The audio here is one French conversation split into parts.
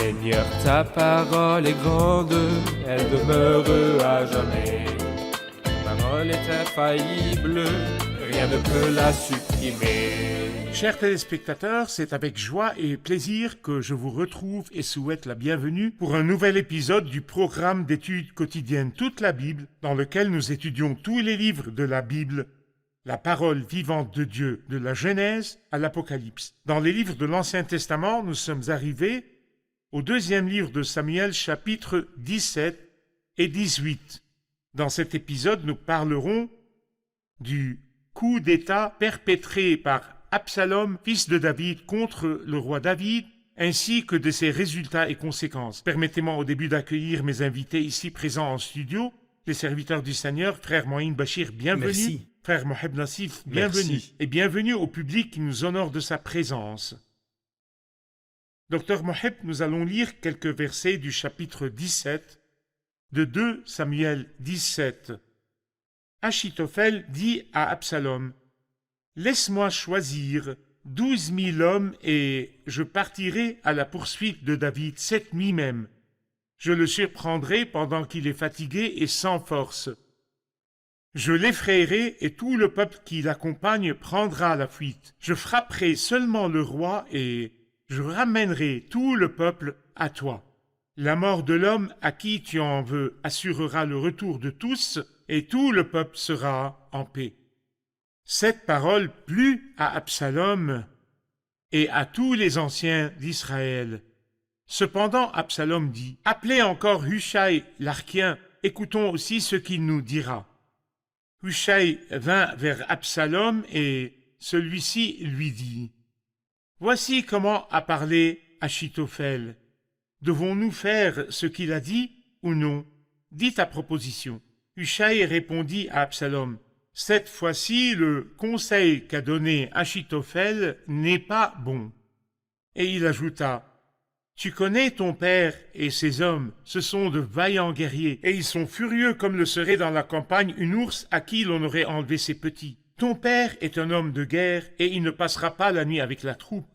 Seigneur, ta parole est grande, elle demeure à jamais. Ta parole est infaillible, rien ne peut la supprimer. Chers téléspectateurs, c'est avec joie et plaisir que je vous retrouve et souhaite la bienvenue pour un nouvel épisode du programme d'études quotidiennes Toute la Bible, dans lequel nous étudions tous les livres de la Bible, la parole vivante de Dieu, de la Genèse à l'Apocalypse. Dans les livres de l'Ancien Testament, nous sommes arrivés au deuxième livre de Samuel, chapitres 17 et 18. Dans cet épisode, nous parlerons du coup d'État perpétré par Absalom, fils de David, contre le roi David, ainsi que de ses résultats et conséquences. Permettez-moi au début d'accueillir mes invités ici présents en studio, les serviteurs du Seigneur, frère Moïn Bachir, bienvenue. Merci. Frère Moheb Nassif, bienvenue. Merci. Et bienvenue au public qui nous honore de sa présence. Docteur Moheb, nous allons lire quelques versets du chapitre 17 de 2 Samuel 17. Achitophel dit à Absalom, « Laisse-moi choisir 12 000 hommes et je partirai à la poursuite de David cette nuit même. Je le surprendrai pendant qu'il est fatigué et sans force. Je l'effrayerai et tout le peuple qui l'accompagne prendra la fuite. Je frapperai seulement le roi et je ramènerai tout le peuple à toi. La mort de l'homme à qui tu en veux assurera le retour de tous et tout le peuple sera en paix. » Cette parole plut à Absalom et à tous les anciens d'Israël. Cependant, Absalom dit, « Appelez encore Hushai l'Archien, écoutons aussi ce qu'il nous dira. » Hushai vint vers Absalom et celui-ci lui dit, « Voici comment a parlé Achitophel. Devons-nous faire ce qu'il a dit ou non? Dis ta proposition. » Hushai répondit à Absalom, « Cette fois-ci, le conseil qu'a donné Achitophel n'est pas bon. » Et il ajouta, « Tu connais ton père et ses hommes, ce sont de vaillants guerriers, et ils sont furieux comme le serait dans la campagne une ours à qui l'on aurait enlevé ses petits. Ton père est un homme de guerre, et il ne passera pas la nuit avec la troupe.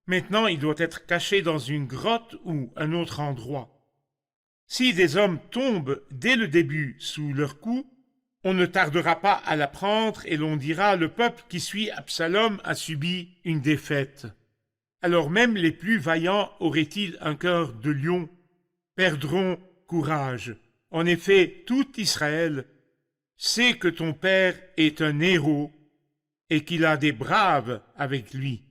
Maintenant, il doit être caché dans une grotte ou un autre endroit. Si des hommes tombent dès le début sous leur coup, on ne tardera pas à l'apprendre et l'on dira « Le peuple qui suit Absalom a subi une défaite. » Alors même les plus vaillants auraient-ils un cœur de lion, perdront courage. En effet, tout Israël sait que ton père est un héros et qu'il a des braves avec lui.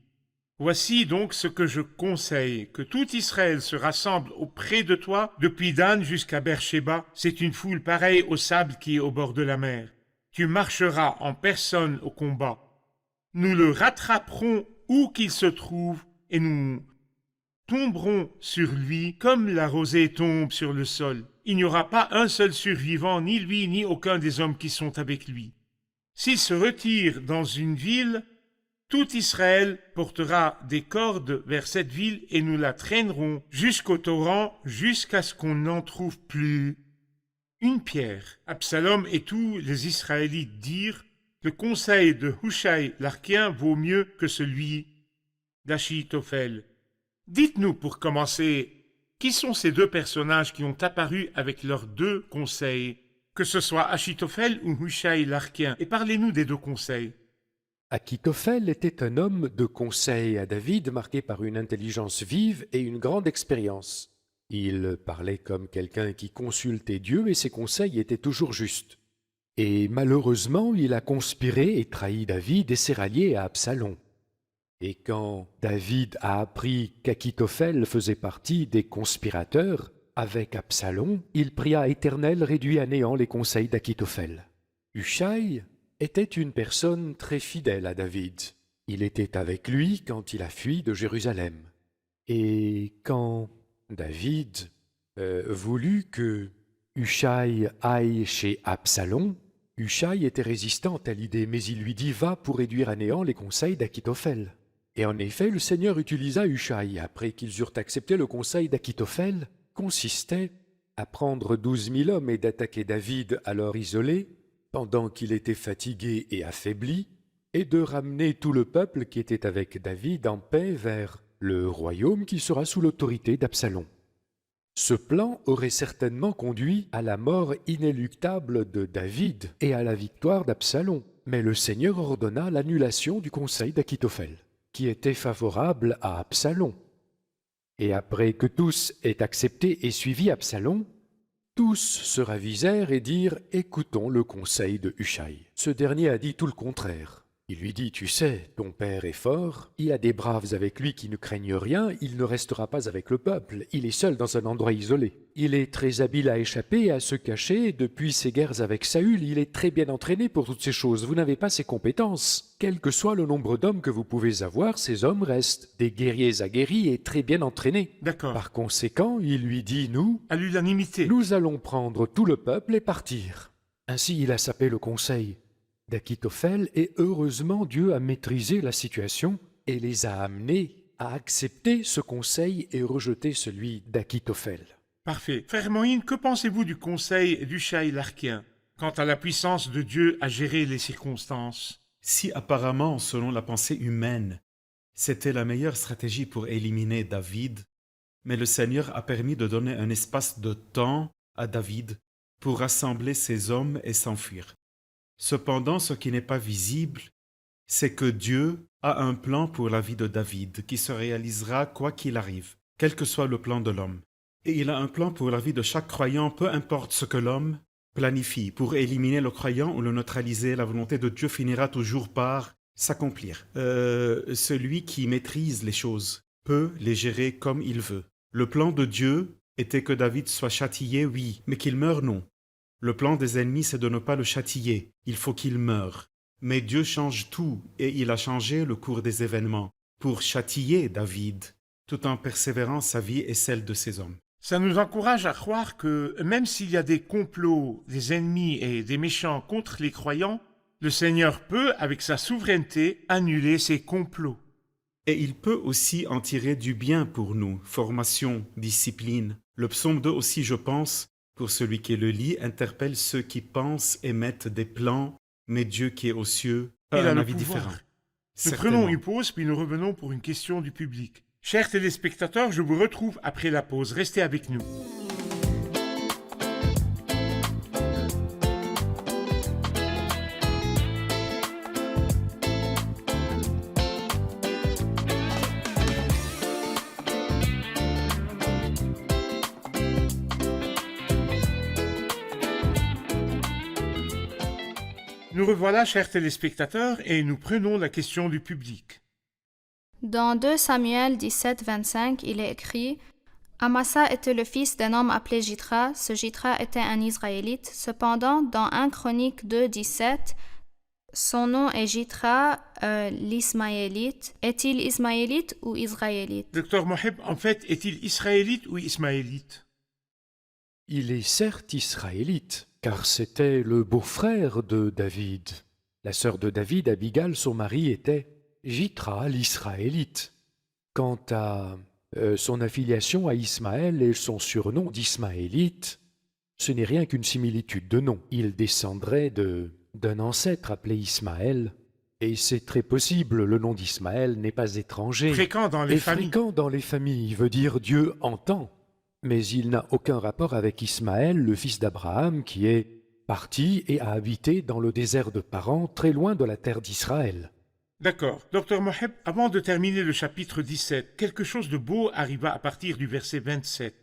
Voici donc ce que je conseille, que tout Israël se rassemble auprès de toi, depuis Dan jusqu'à Beersheba. C'est une foule pareille au sable qui est au bord de la mer. Tu marcheras en personne au combat. Nous le rattraperons où qu'il se trouve, et nous tomberons sur lui comme la rosée tombe sur le sol. Il n'y aura pas un seul survivant, ni lui, ni aucun des hommes qui sont avec lui. S'il se retire dans une ville, tout Israël portera des cordes vers cette ville et nous la traînerons jusqu'au torrent, jusqu'à ce qu'on n'en trouve plus une pierre. » Absalom et tous les Israélites dirent, « Le conseil de Hushai l'Archien vaut mieux que celui d'Achitophel. » Dites-nous pour commencer, qui sont ces deux personnages qui ont apparu avec leurs deux conseils, que ce soit Achitophel ou Hushai l'Archien, et parlez-nous des deux conseils. Achitophel était un homme de conseil à David, marqué par une intelligence vive et une grande expérience. Il parlait comme quelqu'un qui consultait Dieu et ses conseils étaient toujours justes. Et malheureusement, il a conspiré et trahi David et s'est rallié à Absalom. Et quand David a appris qu'Achitophel faisait partie des conspirateurs avec Absalom, il pria Éternel réduit à néant les conseils d'Achitophel. Hushai était une personne très fidèle à David. Il était avec lui quand il a fui de Jérusalem. Et quand David voulut que Hushai aille chez Absalom, Hushai était résistant à l'idée, mais il lui dit « Va pour réduire à néant les conseils d'Achitophel. » Et en effet, le Seigneur utilisa Hushai, après qu'ils eurent accepté le conseil d'Achitophel, consistait à prendre 12 000 hommes et d'attaquer David alors isolé, pendant qu'il était fatigué et affaibli, et de ramener tout le peuple qui était avec David en paix vers le royaume qui sera sous l'autorité d'Absalom. Ce plan aurait certainement conduit à la mort inéluctable de David et à la victoire d'Absalom. Mais le Seigneur ordonna l'annulation du conseil d'Achitophel, qui était favorable à Absalom. Et après que tous aient accepté et suivi Absalom, tous se ravisèrent et dirent « Écoutons le conseil de Hushai ». Ce dernier a dit tout le contraire. Il lui dit « Tu sais, ton père est fort, il a des braves avec lui qui ne craignent rien, il ne restera pas avec le peuple, il est seul dans un endroit isolé. Il est très habile à échapper et à se cacher, depuis ses guerres avec Saül, il est très bien entraîné pour toutes ces choses, vous n'avez pas ses compétences. Quel que soit le nombre d'hommes que vous pouvez avoir, ces hommes restent des guerriers aguerris et très bien entraînés. D'accord. Par conséquent, il lui dit « Nous, À l'unanimité. nous allons prendre tout le peuple et partir. » Ainsi il a sapé le conseil d'Achitophel et heureusement Dieu a maîtrisé la situation et les a amenés à accepter ce conseil et rejeter celui d'Achitophel. Parfait. Frère Moïne, que pensez-vous du conseil d'Hushai l'Archien quant à la puissance de Dieu à gérer les circonstances? Si apparemment, selon la pensée humaine, c'était la meilleure stratégie pour éliminer David, mais le Seigneur a permis de donner un espace de temps à David pour rassembler ses hommes et s'enfuir. Cependant, ce qui n'est pas visible, c'est que Dieu a un plan pour la vie de David qui se réalisera quoi qu'il arrive, quel que soit le plan de l'homme. Et il a un plan pour la vie de chaque croyant, peu importe ce que l'homme planifie. Pour éliminer le croyant ou le neutraliser, la volonté de Dieu finira toujours par s'accomplir. Celui qui maîtrise les choses peut les gérer comme il veut. Le plan de Dieu était que David soit châtié, oui, mais qu'il meure, non. Le plan des ennemis, c'est de ne pas le châtier. Il faut qu'il meure. Mais Dieu change tout, et il a changé le cours des événements pour châtier David, tout en persévérant sa vie et celle de ses hommes. Ça nous encourage à croire que même s'il y a des complots, des ennemis et des méchants contre les croyants, le Seigneur peut, avec sa souveraineté, annuler ces complots. Et il peut aussi en tirer du bien pour nous, formation, discipline. Le psaume 2 aussi, je pense, pour celui qui le lit, interpelle ceux qui pensent et mettent des plans, mais Dieu qui est aux cieux a Il a un le avis pouvoir. différent. Nous prenons une pause, puis nous revenons pour une question du public. Chers téléspectateurs, je vous retrouve après la pause. Restez avec nous. Nous revoilà, chers téléspectateurs, et nous prenons la question du public. Dans 2 Samuel 17, 25, il est écrit « Amasa était le fils d'un homme appelé Jitra. Ce Jitra était un Israélite. Cependant, dans 1 Chronique 2, 17, son nom est Jitra, l'Ismaélite. Est-il Ismaélite ou Israélite ?» Docteur Moheb, en fait, est-il israélite ou ismaélite? Il est certes israélite, car c'était le beau-frère de David. La sœur de David, Abigail, son mari, était Jitra, l'Israélite. Quant à son affiliation à Ismaël et son surnom d'Ismaélite, ce n'est rien qu'une similitude de nom. Il descendrait d'un ancêtre appelé Ismaël, et c'est très possible, le nom d'Ismaël n'est pas étranger. Fréquent dans les Et familles. fréquent dans les familles veut dire Dieu entend. Mais il n'a aucun rapport avec Ismaël, le fils d'Abraham, qui est parti et a habité dans le désert de Paran, très loin de la terre d'Israël. D'accord. Docteur Moheb, avant de terminer le chapitre 17, quelque chose de beau arriva à partir du verset 27.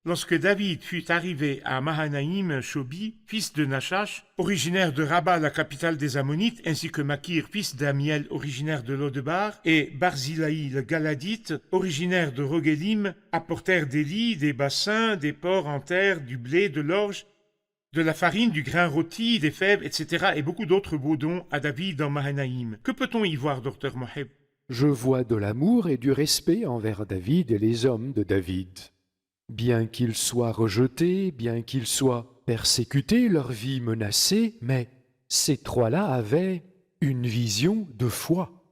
Lorsque David fut arrivé à Mahanaïm, Shobi, fils de Nachash, originaire de Rabat, la capitale des Ammonites, ainsi que Makir, fils d'Amiel, originaire de Lodebar, et Barzilai, le Galadite, originaire de Rogelim, apportèrent des lits, des bassins, des porcs en terre, du blé, de l'orge, de la farine, du grain rôti, des fèves, etc. et beaucoup d'autres beaux dons à David dans Mahanaïm. Que peut-on y voir, docteur Moheb? Je vois de l'amour et du respect envers David et les hommes de David. Bien qu'ils soient rejetés, bien qu'ils soient persécutés, leur vie menacée, mais ces trois-là avaient une vision de foi.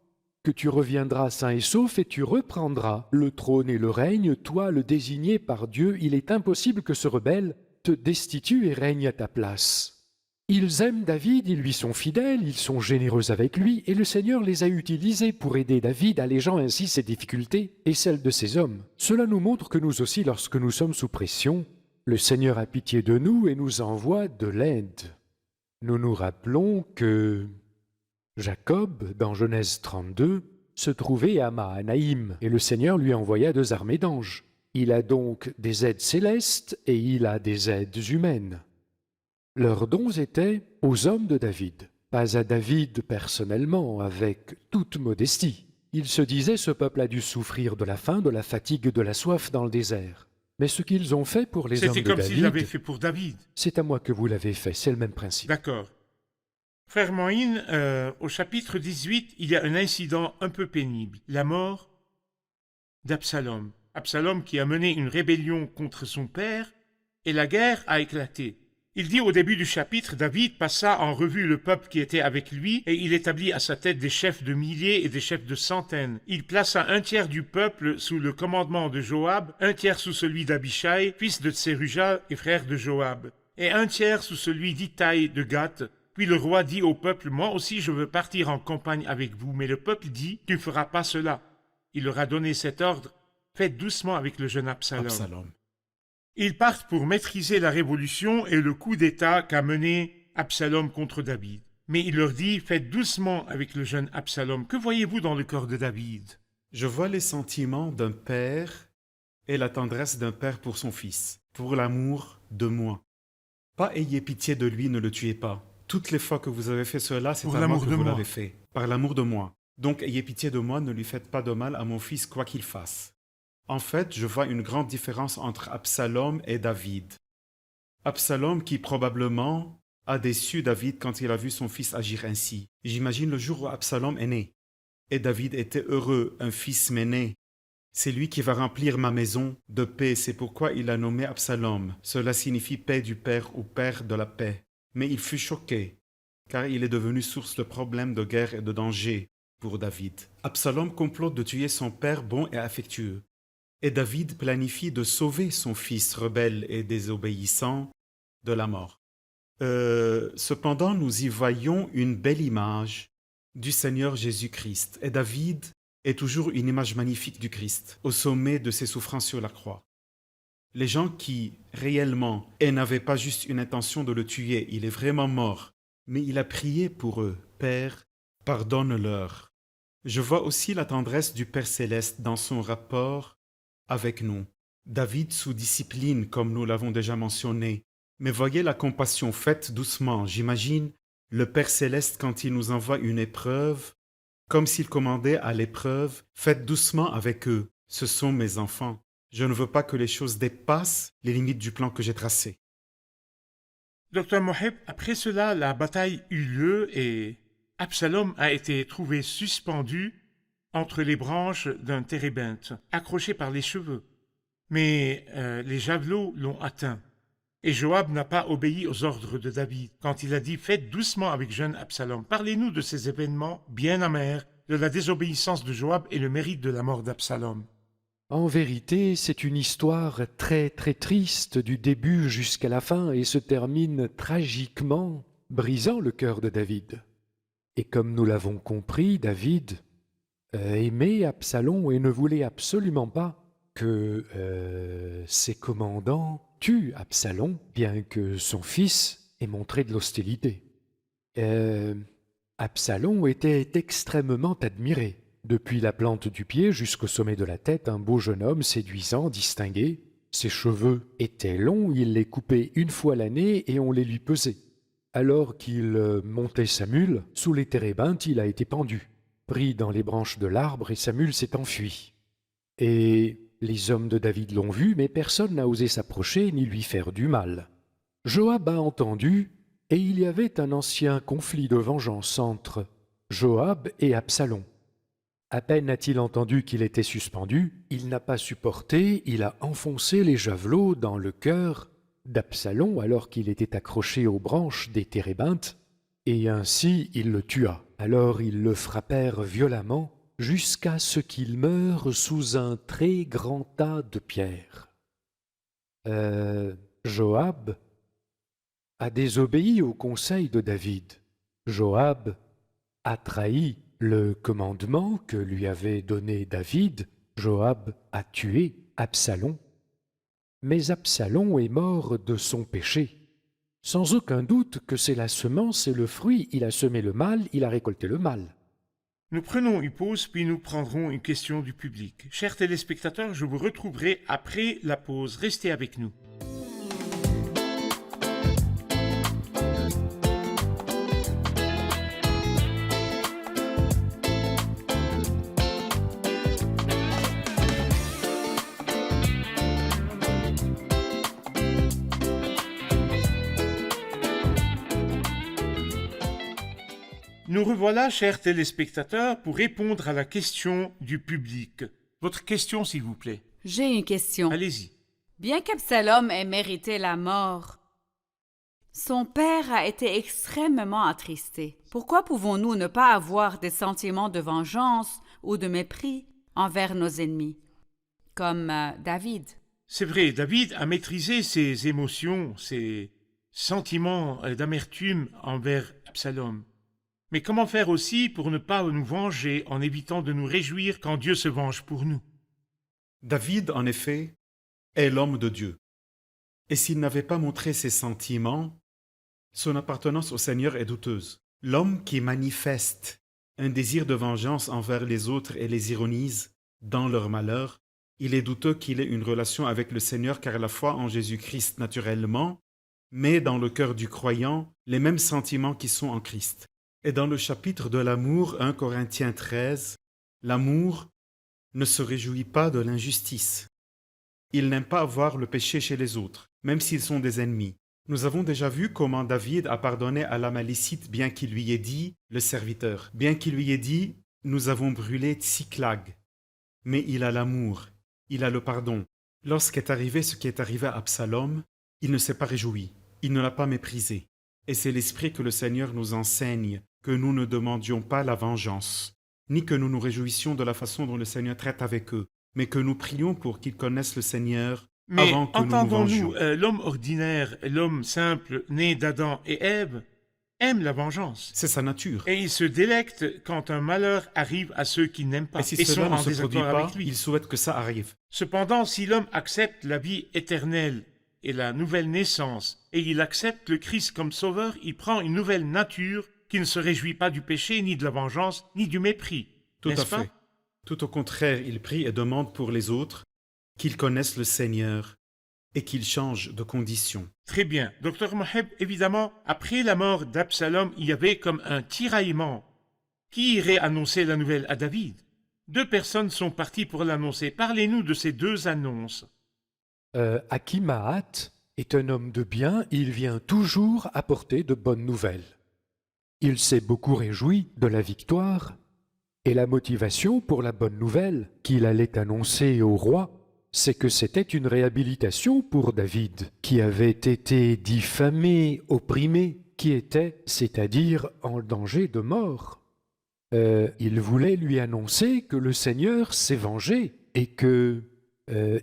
Que tu reviendras sain et sauf et tu reprendras le trône et le règne, toi le désigné par Dieu, il est impossible que ce rebelle te destitue et règne à ta place. Ils aiment David, ils lui sont fidèles, ils sont généreux avec lui, et le Seigneur les a utilisés pour aider David, allégeant ainsi ses difficultés et celles de ses hommes. Cela nous montre que nous aussi, lorsque nous sommes sous pression, le Seigneur a pitié de nous et nous envoie de l'aide. Nous nous rappelons que Jacob, dans Genèse 32, se trouvait à Mahanaïm, et le Seigneur lui envoya 2 armées d'anges. Il a donc des aides célestes et il a des aides humaines. Leurs dons étaient aux hommes de David, pas à David personnellement, avec toute modestie. Il se disait, ce peuple a dû souffrir de la faim, de la fatigue, de la soif dans le désert. Mais ce qu'ils ont fait pour les hommes C'était de comme s'il l'avait David, fait pour David. c'est à moi que vous l'avez fait, c'est le même principe. D'accord. Frère Moïne, au chapitre 18, il y a un incident un peu pénible. La mort d'Absalom. Absalom qui a mené une rébellion contre son père et la guerre a éclaté. Il dit au début du chapitre, David passa en revue le peuple qui était avec lui et il établit à sa tête des chefs de milliers et des chefs de centaines. Il plaça 1/3 du peuple sous le commandement de Joab, 1/3 sous celui d'Abishai, fils de Tseruja et frère de Joab, et 1/3 sous celui d'Itai de Gath. Puis le roi dit au peuple, moi aussi je veux partir en campagne avec vous, mais le peuple dit, tu ne feras pas cela. Il leur a donné cet ordre, faites doucement avec le jeune Absalom. Ils partent pour maîtriser la révolution et le coup d'État qu'a mené Absalom contre David. Mais il leur dit, faites doucement avec le jeune Absalom. Que voyez-vous dans le cœur de David? Je vois les sentiments d'un père et la tendresse d'un père pour son fils, pour l'amour de moi. Pas ayez pitié de lui, ne le tuez pas. Toutes les fois que vous avez fait cela, c'est Pour à moi l'amour que de vous moi. l'avez fait, par l'amour de moi. Donc ayez pitié de moi, ne lui faites pas de mal à mon fils quoi qu'il fasse. En fait, je vois une grande différence entre Absalom et David. Absalom qui probablement a déçu David quand il a vu son fils agir ainsi. J'imagine le jour où Absalom est né. Et David était heureux, un fils m'est né. C'est lui qui va remplir ma maison de paix, c'est pourquoi il a nommé Absalom. Cela signifie paix du père ou père de la paix. Mais il fut choqué, car il est devenu source de problèmes de guerre et de danger pour David. Absalom complote de tuer son père bon et affectueux. Et David planifie de sauver son fils rebelle et désobéissant de la mort. Cependant, nous y voyons une belle image du Seigneur Jésus-Christ. Et David est toujours une image magnifique du Christ, au sommet de ses souffrances sur la croix. Les gens qui, réellement, n'avaient pas juste une intention de le tuer, il est vraiment mort, mais il a prié pour eux. Père, pardonne-leur. Je vois aussi la tendresse du Père Céleste dans son rapport avec nous. David sous discipline, comme nous l'avons déjà mentionné. Mais voyez la compassion faite doucement. J'imagine le Père Céleste quand il nous envoie une épreuve, comme s'il commandait à l'épreuve, faites doucement avec eux. Ce sont mes enfants. Je ne veux pas que les choses dépassent les limites du plan que j'ai tracé. Docteur Moheb, après cela, la bataille eut lieu et Absalom a été trouvé suspendu entre les branches d'un térébinthe, accroché par les cheveux. Mais les javelots l'ont atteint. Et Joab n'a pas obéi aux ordres de David quand il a dit « Faites doucement avec jeune Absalom ». Parlez-nous de ces événements bien amers, de la désobéissance de Joab et le mérite de la mort d'Absalom. En vérité, c'est une histoire très très triste du début jusqu'à la fin et se termine tragiquement, brisant le cœur de David. Et comme nous l'avons compris, David aimait Absalom et ne voulait absolument pas que ses commandants tuent Absalom, bien que son fils ait montré de l'hostilité. Absalom était extrêmement admiré. Depuis la plante du pied jusqu'au sommet de la tête, un beau jeune homme séduisant, distingué. Ses cheveux étaient longs, il les coupait une fois l'année et on les lui pesait. Alors qu'il montait sa mule, sous les térébinthes, il a été pendu, pris dans les branches de l'arbre et sa mule s'est enfuie. Et les hommes de David l'ont vu, mais personne n'a osé s'approcher ni lui faire du mal. Joab a entendu, et il y avait un ancien conflit de vengeance entre Joab et Absalom. À peine a-t-il entendu qu'il était suspendu, il n'a pas supporté, il a enfoncé les javelots dans le cœur d'Absalom alors qu'il était accroché aux branches des térébinthes, et ainsi il le tua. Alors ils le frappèrent violemment jusqu'à ce qu'il meure sous un très grand tas de pierres. Joab a désobéi au conseil de David. Joab a trahi le commandement que lui avait donné David. Joab a tué Absalom. Mais Absalom est mort de son péché. Sans aucun doute que c'est la semence et le fruit. Il a semé le mal, il a récolté le mal. Nous prenons une pause, puis nous prendrons une question du public. Chers téléspectateurs, je vous retrouverai après la pause. Restez avec nous. Nous revoilà, chers téléspectateurs, pour répondre à la question du public. Votre question, s'il vous plaît. J'ai une question. Allez-y. Bien qu'Absalom ait mérité la mort, son père a été extrêmement attristé. Pourquoi pouvons-nous ne pas avoir des sentiments de vengeance ou de mépris envers nos ennemis, comme David? C'est vrai, David a maîtrisé ses émotions, ses sentiments d'amertume envers Absalom. Mais comment faire aussi pour ne pas nous venger en évitant de nous réjouir quand Dieu se venge pour nous? David, en effet, est l'homme de Dieu. Et s'il n'avait pas montré ses sentiments, son appartenance au Seigneur est douteuse. L'homme qui manifeste un désir de vengeance envers les autres et les ironise dans leur malheur, il est douteux qu'il ait une relation avec le Seigneur, car la foi en Jésus-Christ naturellement met dans le cœur du croyant les mêmes sentiments qui sont en Christ. Et dans le chapitre de l'amour, 1 Corinthiens 13, l'amour ne se réjouit pas de l'injustice. Il n'aime pas voir le péché chez les autres, même s'ils sont des ennemis. Nous avons déjà vu comment David a pardonné à l'Amalécite, bien qu'il lui ait dit, le serviteur, bien qu'il lui ait dit, nous avons brûlé Tsiklag. Mais il a l'amour, il a le pardon. Lorsqu'est arrivé ce qui est arrivé à Absalom, il ne s'est pas réjoui, il ne l'a pas méprisé. Et c'est l'esprit que le Seigneur nous enseigne, que nous ne demandions pas la vengeance, ni que nous nous réjouissions de la façon dont le Seigneur traite avec eux, mais que nous prions pour qu'ils connaissent le Seigneur avant que nous nous vengions. L'homme ordinaire, l'homme simple, né d'Adam et Ève, aime la vengeance. C'est sa nature. Et il se délecte quand un malheur arrive à ceux qui n'aiment pas Et si et sont cela ne en se produit désaccord pas, avec lui. il souhaite que ça arrive. Cependant, si l'homme accepte la vie éternelle et la nouvelle naissance, et il accepte le Christ comme sauveur, il prend une nouvelle nature qui ne se réjouit pas du péché, ni de la vengeance, ni du mépris. Tout à N'est-ce pas? fait. Tout au contraire, il prie et demande pour les autres qu'ils connaissent le Seigneur et qu'ils changent de condition. Très bien. Docteur Moheb, évidemment, après la mort d'Absalom, il y avait comme un tiraillement. Qui irait annoncer la nouvelle à David? 2 personnes sont parties pour l'annoncer. Parlez-nous de ces 2 annonces. Achimaat est un homme de bien, il vient toujours apporter de bonnes nouvelles. Il s'est beaucoup réjoui de la victoire, et la motivation pour la bonne nouvelle qu'il allait annoncer au roi, c'est que c'était une réhabilitation pour David, qui avait été diffamé, opprimé, qui était, c'est-à-dire en danger de mort. Il voulait lui annoncer que le Seigneur s'est vengé et que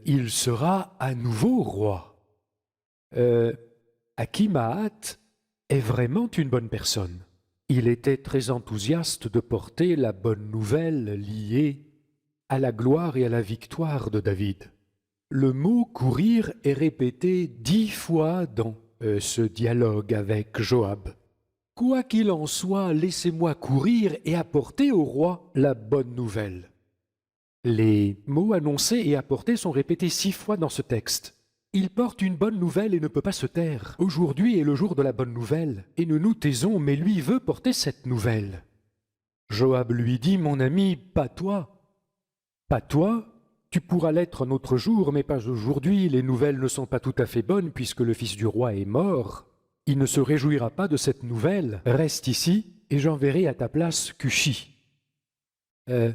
il sera à nouveau roi. Achimaat est vraiment une bonne personne. Il était très enthousiaste de porter la bonne nouvelle liée à la gloire et à la victoire de David. Le mot « courir » est répété 10 fois dans ce dialogue avec Joab. Quoi qu'il en soit, laissez-moi courir et apporter au roi la bonne nouvelle. Les mots annoncés et apportés sont répétés 6 fois dans ce texte. Il porte une bonne nouvelle et ne peut pas se taire. Aujourd'hui est le jour de la bonne nouvelle, et nous nous taisons, mais lui veut porter cette nouvelle. Joab lui dit, mon ami, pas toi. Pas toi, tu pourras l'être un autre jour, mais pas aujourd'hui. Les nouvelles ne sont pas tout à fait bonnes, puisque le fils du roi est mort. Il ne se réjouira pas de cette nouvelle. Reste ici, et j'enverrai à ta place Cushi.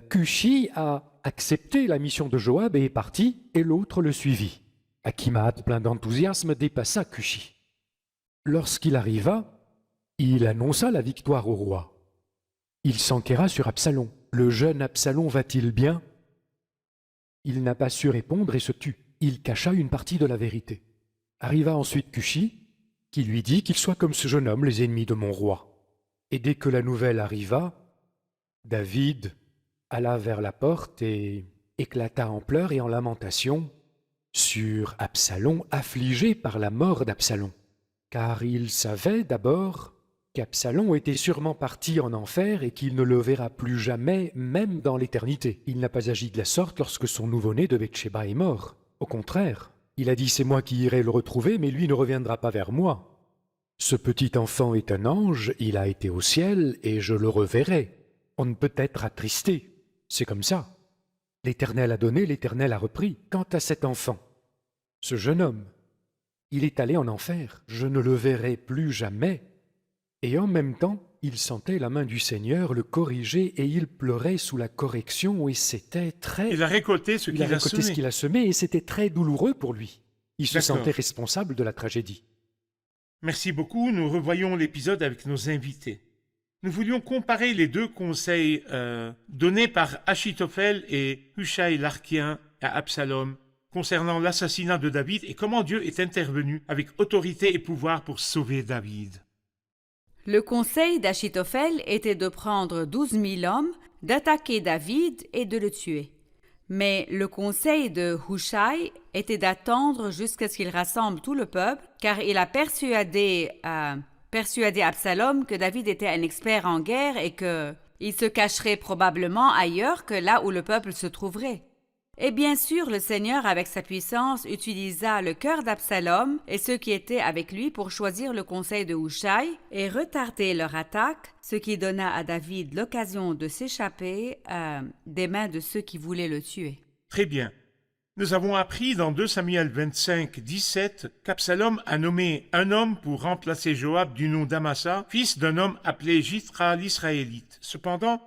Cushi a accepté la mission de Joab et est parti, et l'autre le suivit. Achimaat, plein d'enthousiasme, dépassa Cushi. Lorsqu'il arriva, il annonça la victoire au roi. Il s'enquéra sur Absalom. Le jeune Absalom va-t-il bien? Il n'a pas su répondre et se tut. Il cacha une partie de la vérité. Arriva ensuite Cushi, qui lui dit qu'il soit comme ce jeune homme, les ennemis de mon roi. Et dès que la nouvelle arriva, David alla vers la porte et éclata en pleurs et en lamentations sur Absalom, affligé par la mort d'Absalom. Car il savait d'abord qu'Absalom était sûrement parti en enfer et qu'il ne le verra plus jamais, même dans l'éternité. Il n'a pas agi de la sorte lorsque son nouveau-né de Bathsheba est mort. Au contraire, il a dit « c'est moi qui irai le retrouver, mais lui ne reviendra pas vers moi. Ce petit enfant est un ange, il a été au ciel, et je le reverrai. On ne peut être attristé. C'est comme ça. L'Éternel a donné, l'Éternel a repris. Quant à cet enfant, ce jeune homme, il est allé en enfer. Je ne le verrai plus jamais. » Et en même temps, il sentait la main du Seigneur le corriger et il pleurait sous la correction et c'était très... Il a récolté ce qu'il a semé. ce qu'il a semé et c'était très douloureux pour lui. Il se D'accord. sentait responsable de la tragédie. Merci beaucoup. Nous revoyons l'épisode avec nos invités. Nous voulions comparer les deux conseils donnés par Achitophel et Hushai l'Archien à Absalom concernant l'assassinat de David et comment Dieu est intervenu avec autorité et pouvoir pour sauver David. Le conseil d'Achitophel était de prendre 12 000 hommes, d'attaquer David et de le tuer. Mais le conseil de Hushai était d'attendre jusqu'à ce qu'il rassemble tout le peuple, car il a persuadé Absalom que David était un expert en guerre et qu'il se cacherait probablement ailleurs que là où le peuple se trouverait. Et bien sûr, le Seigneur, avec sa puissance, utilisa le cœur d'Absalom et ceux qui étaient avec lui pour choisir le conseil de Hushai et retarder leur attaque, ce qui donna à David l'occasion de s'échapper des mains de ceux qui voulaient le tuer. Très bien. Nous avons appris dans 2 Samuel 25, 17 qu'Absalom a nommé un homme pour remplacer Joab du nom d'Amasa, fils d'un homme appelé Jithra l'Israélite. Cependant,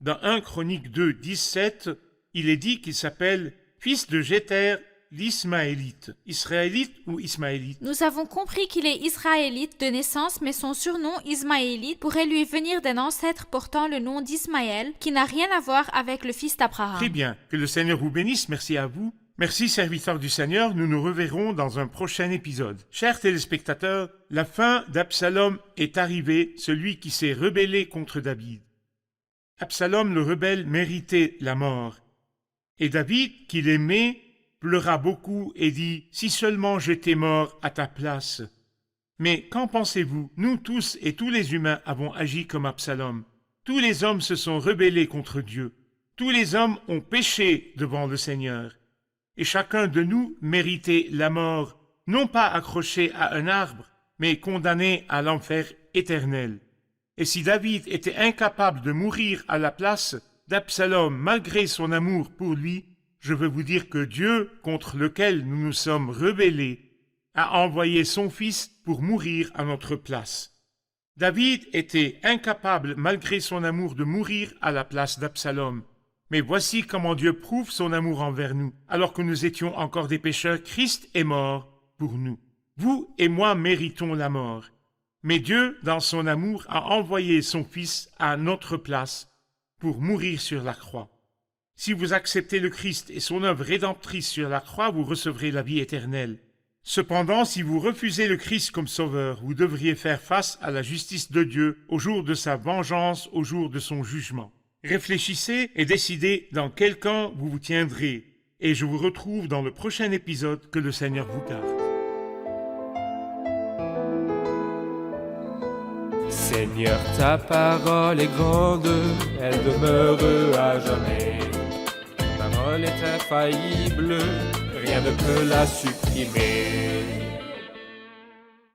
dans 1 Chronique 2, 17, il est dit qu'il s'appelle fils de Jéter l'Ismaélite. Israélite ou Ismaélite? Nous avons compris qu'il est israélite de naissance, mais son surnom Ismaélite pourrait lui venir d'un ancêtre portant le nom d'Ismaël, qui n'a rien à voir avec le fils d'Abraham. Très bien. Que le Seigneur vous bénisse. Merci à vous. Merci, serviteurs du Seigneur. Nous nous reverrons dans un prochain épisode. Chers téléspectateurs, la fin d'Absalom est arrivée, celui qui s'est rebellé contre David. Absalom, le rebelle, méritait la mort. Et David, qu'il aimait, pleura beaucoup et dit « Si seulement j'étais mort à ta place !» Mais qu'en pensez-vous? Nous tous et tous les humains avons agi comme Absalom. Tous les hommes se sont rebellés contre Dieu. Tous les hommes ont péché devant le Seigneur. Et chacun de nous méritait la mort, non pas accroché à un arbre, mais condamné à l'enfer éternel. Et si David était incapable de mourir à la place d'Absalom, malgré son amour pour lui, je veux vous dire que Dieu, contre lequel nous nous sommes rebellés, a envoyé son Fils pour mourir à notre place. David était incapable, malgré son amour, de mourir à la place d'Absalom. Mais voici comment Dieu prouve son amour envers nous. Alors que nous étions encore des pécheurs, Christ est mort pour nous. Vous et moi méritons la mort. Mais Dieu, dans son amour, a envoyé son Fils à notre place pour mourir sur la croix. Si vous acceptez le Christ et son œuvre rédemptrice sur la croix, vous recevrez la vie éternelle. Cependant, si vous refusez le Christ comme sauveur, vous devriez faire face à la justice de Dieu au jour de sa vengeance, au jour de son jugement. Réfléchissez et décidez dans quel camp vous vous tiendrez. Et je vous retrouve dans le prochain épisode. Que le Seigneur vous garde. Seigneur, ta parole est grande, elle demeure à jamais. Ta parole est infaillible, rien ne peut la supprimer.